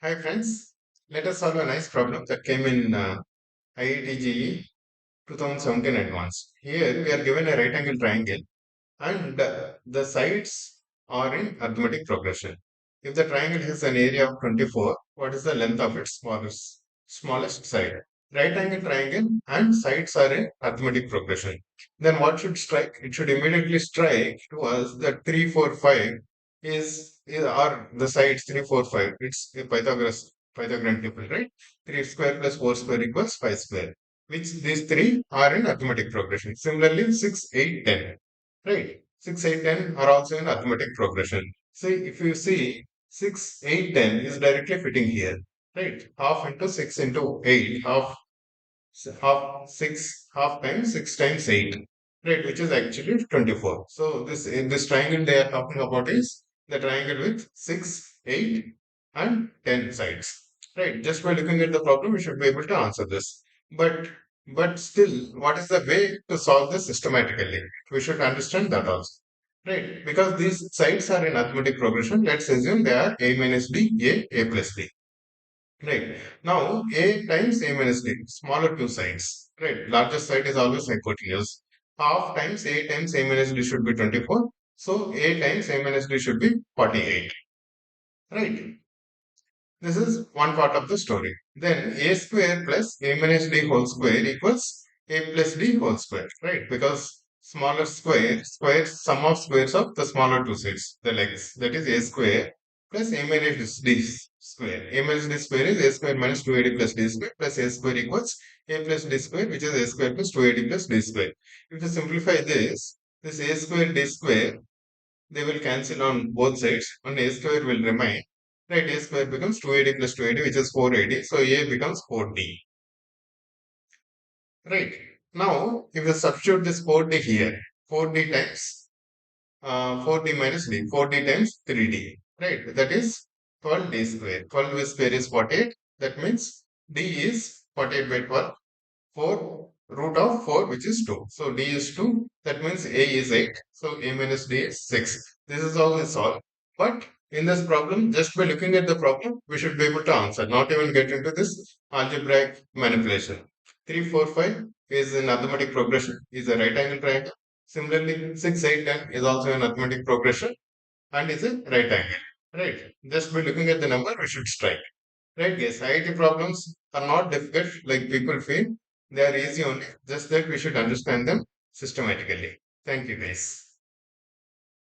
Hi friends, let us solve a nice problem that came in IIT JEE 2017 advanced. Here we are given a right angle triangle and the sides are in arithmetic progression. If the triangle has an area of 24, what is the length of its smallest side? Right angle triangle and sides are in arithmetic progression. Then what should strike? It should immediately strike to us that 3, 4, 5 are the sides 3, 4, 5. It's a Pythagorean triple, right? 3 square plus 4 square equals 5 square, which these three are in arithmetic progression. Similarly, 6, 8, 10. Right. 6, 8, 10 are also in arithmetic progression. See, if you see 6, 8, 10 is directly fitting here. Right. Half into 6 into 8. Half 6, half times 6 times 8. Right. Which is actually 24. So this triangle they are talking about is the triangle with 6, 8 and 10 sides. Right. Just by looking at the problem, we should be able to answer this. But but still, what is the way to solve this systematically? We should understand that also. Right. Because these sides are in arithmetic progression, let's assume they are a minus b, a plus b. Right. Now, a times a minus b, smaller two sides. Right. Largest side is always hypotenuse. Half times a minus b should be 24. So, a times a minus b should be 48. Right. This is one part of the story. Then a square plus a minus d whole square equals a plus d whole square, right? Because smaller sum of squares of the smaller two sides, the legs. That is a square plus a minus d square. A minus d square is a square minus 2ad plus d square plus a square equals a plus d square, which is a square plus 2ad plus d square. If you simplify this a square d square they will cancel on both sides. Only a square will remain. Right, a square becomes 2ad plus 2ad, which is 4ad. So a becomes 4d. Right. Now, if you substitute this 4d here, 4d times 4d minus d, 4d times 3d. Right. That is 12d square. 12d square is 48. That means d is 48 by 12. 4 root of 4, which is 2. So d is 2. That means a is 8. So a minus d is 6. This is all we solve. But in this problem, just by looking at the problem, we should be able to answer, not even get into this algebraic manipulation. 3, 4, 5 is an arithmetic progression, is a right angle triangle. Similarly, 6, 8, 10 is also an arithmetic progression and is a right angle. Right. Just by looking at the number, we should strike. Right, guys. IIT problems are not difficult like people feel. They are easy only. Just that we should understand them systematically. Thank you, guys.